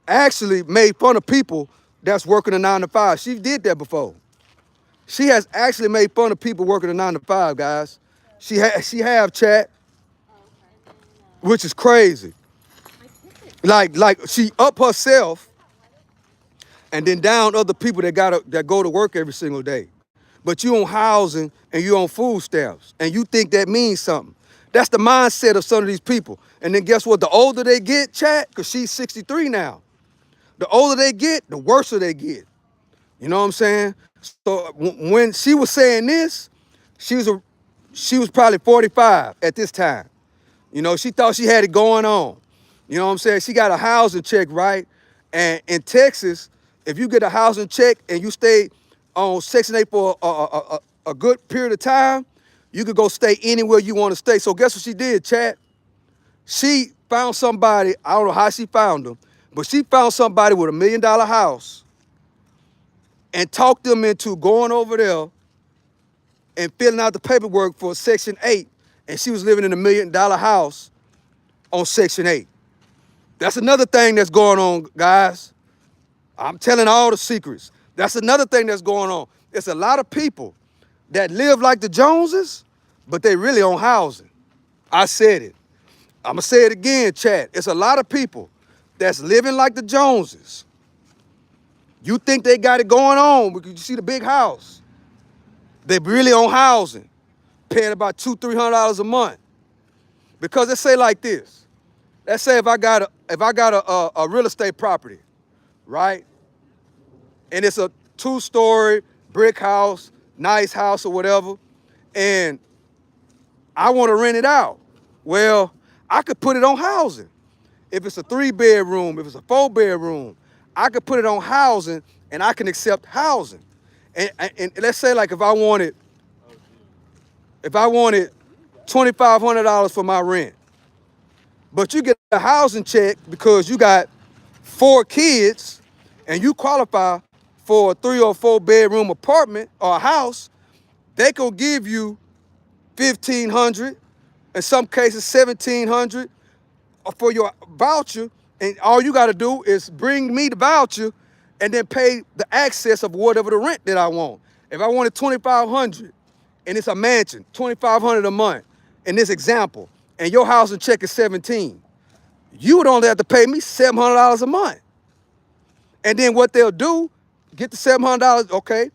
made fun of people that's working a 9 to 5. She did that before. She has actually made fun of people working a 9 to 5, guys. She have chat, which is crazy. Like she up herself and then down other people that go to work every single day. But you on housing and you on food stamps and you think that means something. That's the mindset of some of these people. And then guess what? The older they get, chat, because she's 63 now. The older they get, the worse they get. You know what I'm saying? So when she was saying this, she was probably 45 at this time. You know, she thought she had it going on. You know what I'm saying? She got a housing check, right? And in Texas, if you get a housing check and you stay on Section 8 for a good period of time, you could go stay anywhere you want to stay. So guess what she did, Chad? She found somebody, I don't know how she found them, but she found somebody with $1 million house and talked them into going over there and filling out the paperwork for Section 8, and she was living in $1 million house on Section 8. That's another thing that's going on, guys. I'm telling all the secrets. That's another thing that's going on. It's a lot of people that live like the Joneses, but they really own housing. I said it. I'm going to say it again, chat. It's a lot of people that's living like the Joneses. You think they got it going on because you see the big house. They really own housing, paying about $200-300 a month. Because let's say like this. Let's say if I got a real estate property, right? And it's a 2-story brick house, nice house or whatever, and I want to rent it out. Well, I could put it on housing. If it's a 3-bedroom, if it's a 4-bedroom, I could put it on housing and I can accept housing. And let's say like if I wanted $2,500 for my rent, but you get a housing check because you got 4 kids and you qualify for a 3 or 4-bedroom apartment or a house, they could give you $1,500, in some cases $1,700 for your voucher, and all you got to do is bring me the voucher and then pay the access of whatever the rent that I want. If I wanted $2,500 and it's a mansion, $2,500 a month in this example, and your housing check is $17, you would only have to pay me $700 a month. And then what they'll do, get the $700, okay,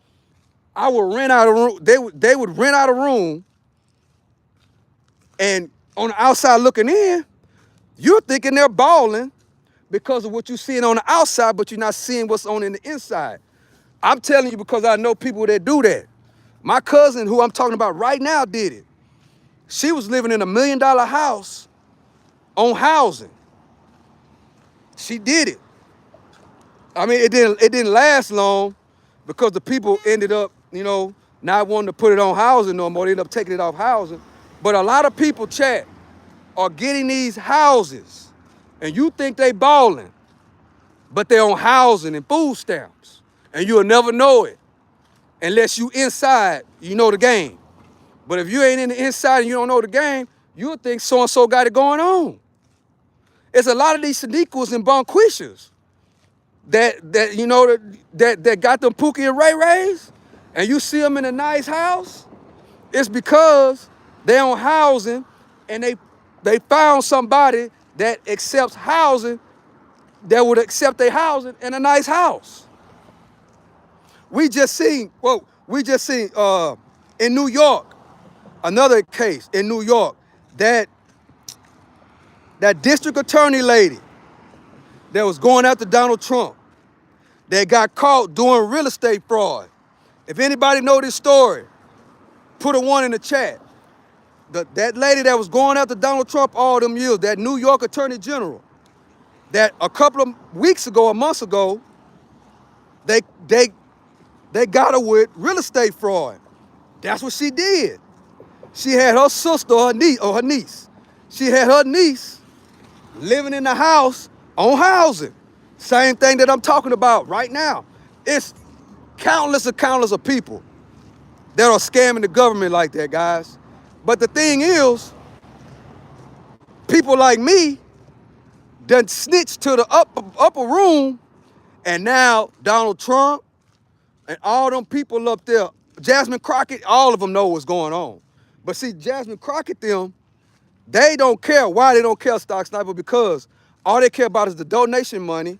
I will rent out a room. They would rent out a room, and on the outside looking in, you're thinking they're balling because of what you're seeing on the outside, but you're not seeing what's on in the inside. I'm telling you because I know people that do that. My cousin, who I'm talking about right now, did it. She was living in $1 million house on housing. She did it. I mean, it didn't last long because the people ended up, you know, not wanting to put it on housing no more. They ended up taking it off housing. But a lot of people, chat, are getting these houses, and you think they balling, but they on housing and food stamps, and you'll never know it unless you inside, you know the game. But if you ain't in the inside and you don't know the game, you'll think so-and-so got it going on. It's a lot of these Sadiqas and Bonquishas that you know that got them Pookie and Ray Rays, and you see them in a nice house. It's because they on housing, and they found somebody that accepts housing, that would accept their housing in a nice house. We just seen in New York, another case in New York, that district attorney lady that was going after Donald Trump. that got caught doing real estate fraud. If anybody know this story, put a one in the chat. That lady that was going after Donald Trump all them years, that New York Attorney General, that a couple of weeks ago, or months ago, they got her with real estate fraud. That's what she did. She had her sister or her niece. She had her niece living in the house on housing. Same thing that I'm talking about right now. It's countless of people that are scamming the government like that, guys. But the thing is, people like me done snitched to the upper room, and now Donald Trump and all them people up there, Jasmine Crockett, all of them know what's going on. But see, Jasmine Crockett, they don't care. Why they don't care, Stock Sniper? Because all they care about is the donation money,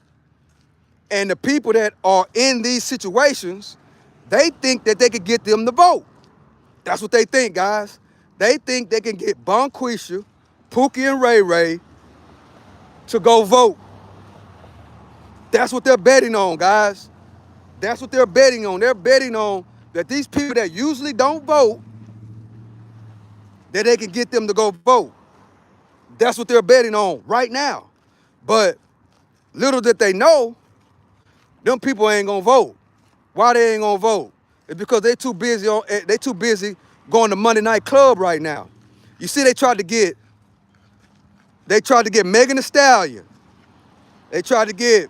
and the people that are in these situations, they think that they could get them to vote. That's what they think, guys. They think they can get Bonquisha, Pookie, and Ray Ray to go vote. That's what they're betting on, guys. That's what they're betting on. They're betting on that these people that usually don't vote, that they can get them to go vote. That's what they're betting on right now. But little did they know, them people ain't gonna vote. Why they ain't gonna vote? It's because they too busy going to Monday Night Club right now. You see, they tried to get Megan Thee Stallion. They tried to get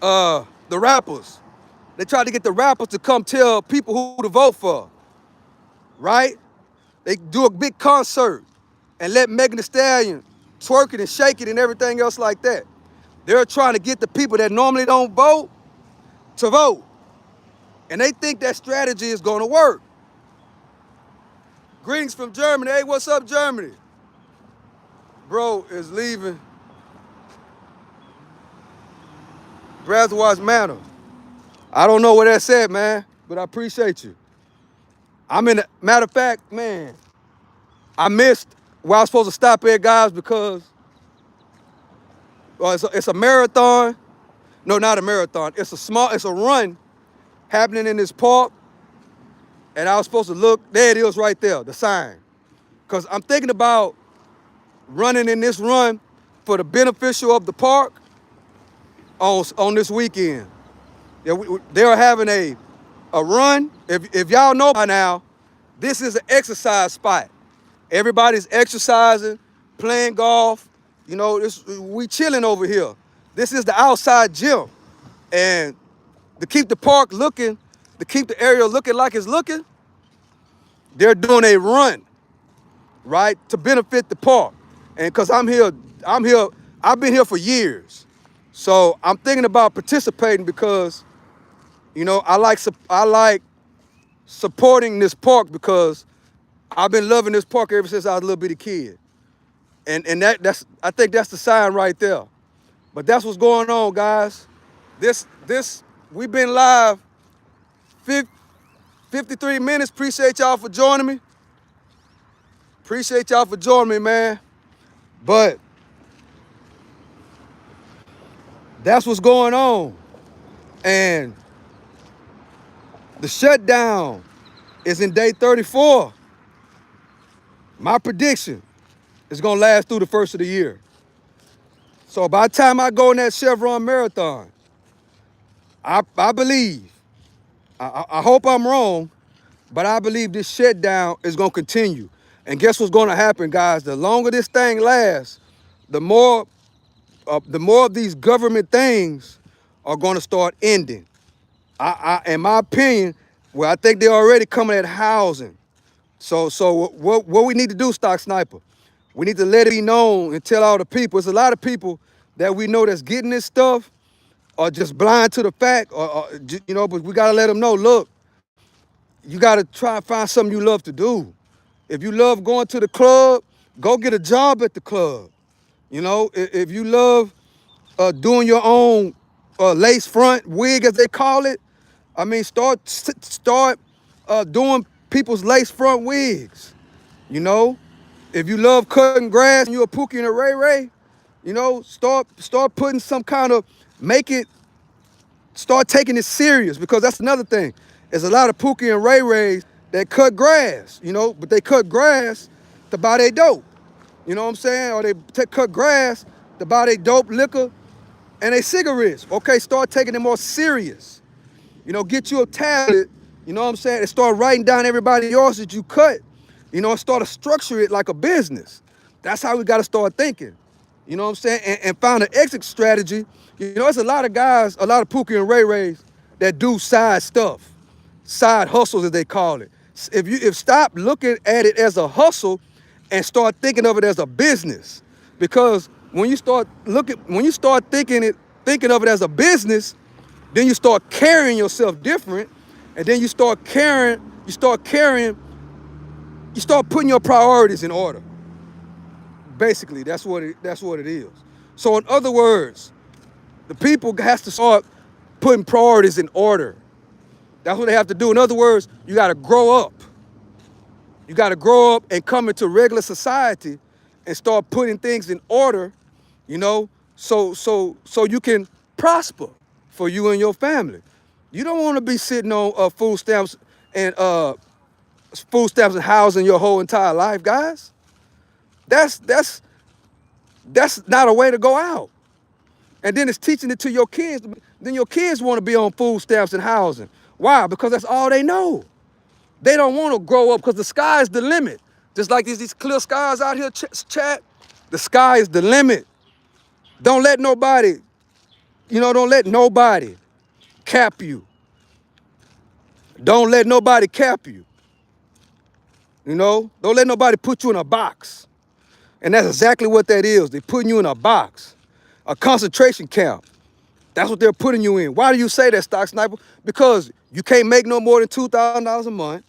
the rappers. They tried to get the rappers to come tell people who to vote for, right? They do a big concert and let Megan Thee Stallion twerk it and shake it and everything else like that. They're trying to get the people that normally don't vote to vote. And they think that strategy is gonna work. Greetings from Germany. Hey, what's up, Germany? Bro is leaving Brazos Manor. I don't know what that said, man, but I appreciate you. Matter of fact, man, I missed where I was supposed to stop at, guys, because it's a marathon. No, not a marathon. It's a run happening in this park. And I was supposed to look, there it is right there, the sign. Because I'm thinking about running in this run for the beneficial of the park on this weekend. Yeah, they're having a run. If y'all know by now, this is an exercise spot. Everybody's exercising, playing golf. You know, we chilling over here. This is the outside gym. And to keep the park looking, to keep the area looking like it's looking, they're doing a run, right, to benefit the park. And because I've been here for years. So I'm thinking about participating because, you know, I like supporting this park because I've been loving this park ever since I was a little bitty kid. And I think that's the sign right there. But that's what's going on, guys. We've been live 53 minutes. Appreciate y'all for joining me. Appreciate y'all for joining me, man. But that's what's going on. And the shutdown is in day 34. My prediction is gonna last through the first of the year. So by the time I go in that Chevron marathon, I believe, I hope I'm wrong, but I believe this shutdown is gonna continue. And guess what's gonna happen, guys? The longer this thing lasts, the more of these government things are gonna start ending. In my opinion, well, I think they're already coming at housing. So what we need to do, Stock Sniper, we need to let it be known and tell all the people. There's a lot of people that we know that's getting this stuff are just blind to the fact, you know, but we gotta let them know, look, you gotta try and find something you love to do. If you love going to the club, go get a job at the club. You know, if you love doing your own lace front wig, as they call it, I mean, start doing people's lace front wigs. You know, if you love cutting grass and you're a Pookie and a Ray Ray, you know, start putting some kind of, make it Start taking it serious, because that's another thing. There's a lot of Pookie and Ray Rays that cut grass, but they cut grass to buy their dope. You know what I'm saying? Or they cut grass to buy their dope, liquor, and they cigarettes. Okay, start taking it more serious. Get you a tablet, you know what I'm saying, and start writing down everybody else that you cut, and start to structure it like a business. That's how we got to start thinking. You know what I'm saying? And find an exit strategy. There's a lot of guys, a lot of Pookie and Ray Rays that do side stuff, side hustles as they call it. If stop looking at it as a hustle and start thinking of it as a business. Because when you start thinking of it as a business, then you start carrying yourself different, and then you start putting your priorities in order. Basically, that's what it is. So in other words, the people has to start putting priorities in order. That's what they have to do. In other words, you got to grow up. You got to grow up and come into regular society and start putting things in order, so you can prosper for you and your family. You don't want to be sitting on food stamps and housing your whole entire life, guys. That's not a way to go out. And then it's teaching it to your kids. Then your kids want to be on food stamps and housing. Why? Because that's all they know. They don't want to grow up, because the sky is the limit. Just like these clear skies out here, chat. The sky is the limit. Don't let nobody cap you. Don't let nobody cap you. Don't let nobody put you in a box. And that's exactly what that is. They're putting you in a box, a concentration camp. That's what they're putting you in. Why do you say that, Stock Sniper? Because you can't make no more than $2,000 a month.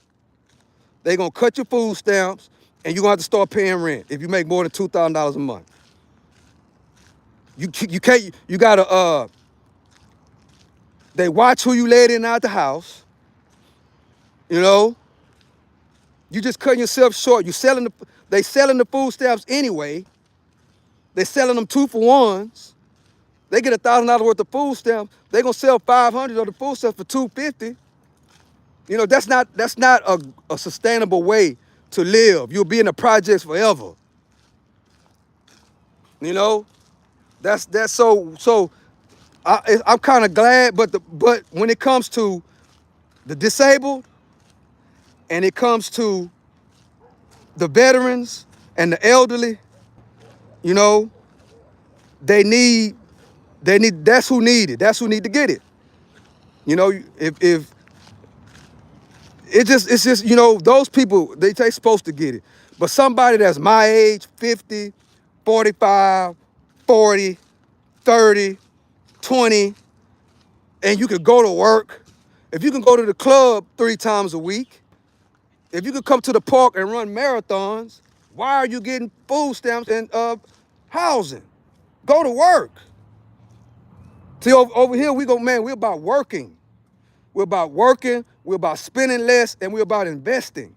They're going to cut your food stamps, and you're going to have to start paying rent if you make more than $2,000 a month. You can't, you got to, they watch who you let in and out the house. You just cutting yourself short. They selling the food stamps anyway. They selling them 2-for-1s. They get $1,000 worth of food stamps. They're gonna sell 500 of the food stamps for $250. That's not a sustainable way to live. You'll be in the projects forever. That's so. I'm kind of glad, but when it comes to the disabled, and it comes to the veterans and the elderly, they need. That's who need it. That's who need to get it. If it's just those people, they supposed to get it. But somebody that's my age, 50, 45, 40, 30, 20, and you could go to work, if you can go to the club 3 times a week, if you could come to the park and run marathons, why are you getting food stamps and housing? Go to work. See, over here we're about working. We're about working, we're about spending less, and we're about investing.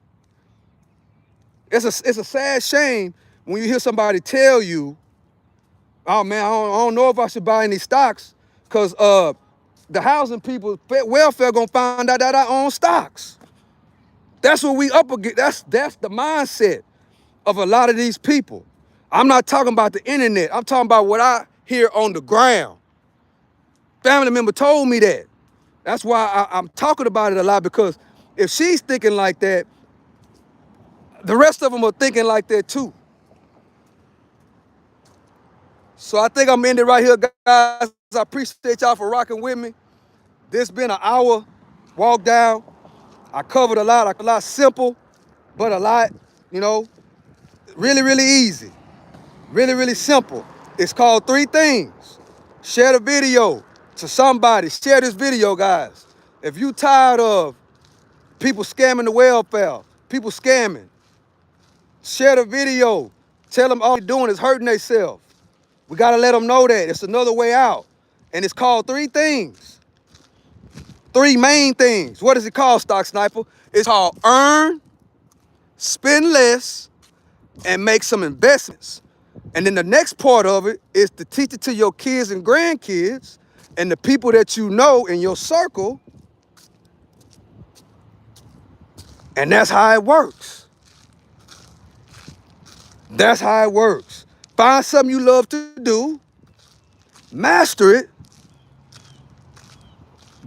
It's a sad shame when you hear somebody tell you, oh man, I don't know if I should buy any stocks, because the housing people, welfare gonna find out that I own stocks. That's what we up against. That's the mindset of a lot of these people. I'm not talking about the internet. I'm talking about what I hear on the ground. Family member told me that. That's why I'm talking about it a lot, because if she's thinking like that, the rest of them are thinking like that too. So I think I'm ending right here, guys. I appreciate y'all for rocking with me. This been an hour walk down. I covered a lot simple, but a lot, really, really easy. Really, really simple. It's called 3 things. Share the video to somebody. Share this video, guys. If you tired of people scamming the welfare, people scamming, share the video. Tell them all they're doing is hurting themselves. We got to let them know that. It's another way out. And it's called 3 things. 3 main things. What is it called, Stock Sniper? It's called earn, spend less, and make some investments. And then the next part of it is to teach it to your kids and grandkids And the people that you know in your circle, and that's how it works. That's how it works. Find something you love to do, master it,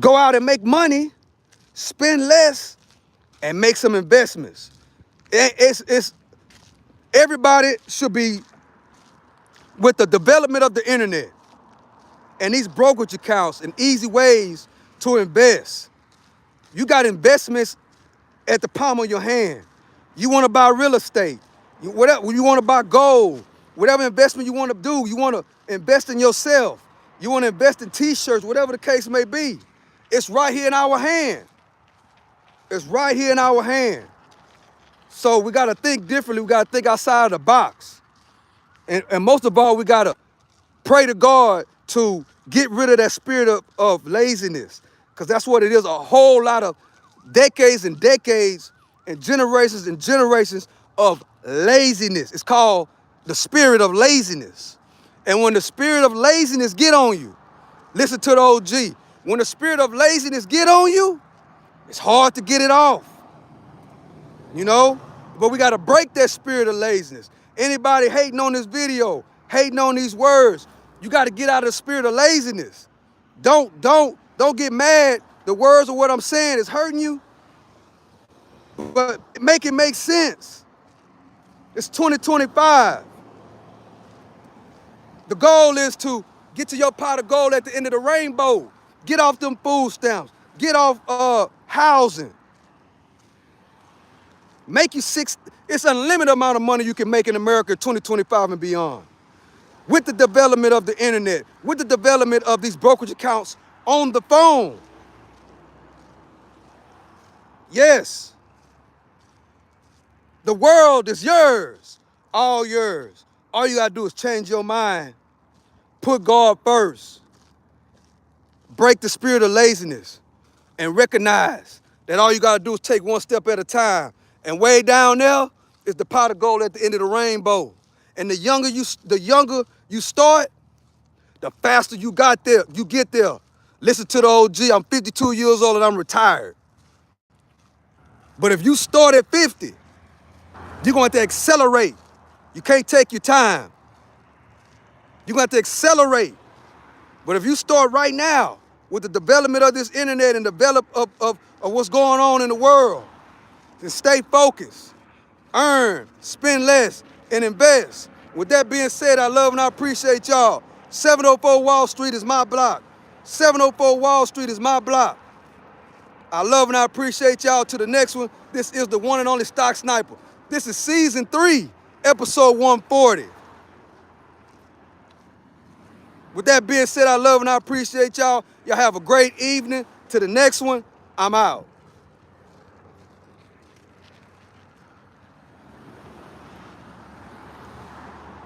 go out and make money, spend less, and make some investments. It's everybody should be with the development of the internet and these brokerage accounts and easy ways to invest. You got investments at the palm of your hand. You want to buy real estate, whatever you want to buy gold, whatever investment you want to do, you want to invest in yourself, you want to invest in t-shirts, whatever the case may be. It's right here in our hand. It's right here in our hand. So we got to think differently. We got to think outside of the box. And most of all, we got to pray to God to get rid of that spirit of laziness, because that's what it is. A whole lot of decades and decades and generations of laziness. It's called the spirit of laziness. And when the spirit of laziness get on you, listen to the OG. When the spirit of laziness get on you, it's hard to get it off, you know? But we got to break that spirit of laziness. Anybody hating on this video, hating on these words, you got to get out of the spirit of laziness. Don't get mad. The words of what I'm saying is hurting you, but make it make sense. It's 2025. The goal is to get to your pot of gold at the end of the rainbow. Get off them food stamps. Get off housing. Make you it's an unlimited amount of money you can make in America 2025 and beyond. With the development of the internet, with the development of these brokerage accounts on the phone. Yes. The world is yours, all yours. All you gotta do is change your mind, put God first, break the spirit of laziness, and recognize that all you gotta do is take one step at a time. And way down there is the pot of gold at the end of the rainbow. And the younger you start, the faster you get there. Listen to the OG. I'm 52 years old and I'm retired. But if you start at 50, you're going to have to accelerate. You can't take your time. You're going to have to accelerate. But if you start right now with the development of this internet and develop of what's going on in the world, then stay focused, earn, spend less, and invest. With that being said, I love and I appreciate y'all. 704 Wall Street is my block. 704 Wall Street is my block. I love and I appreciate y'all. To the next one. This is the one and only Stock Sniper. This is season 3, episode 140. With that being said, I love and I appreciate y'all. Y'all have a great evening. To the next one, I'm out.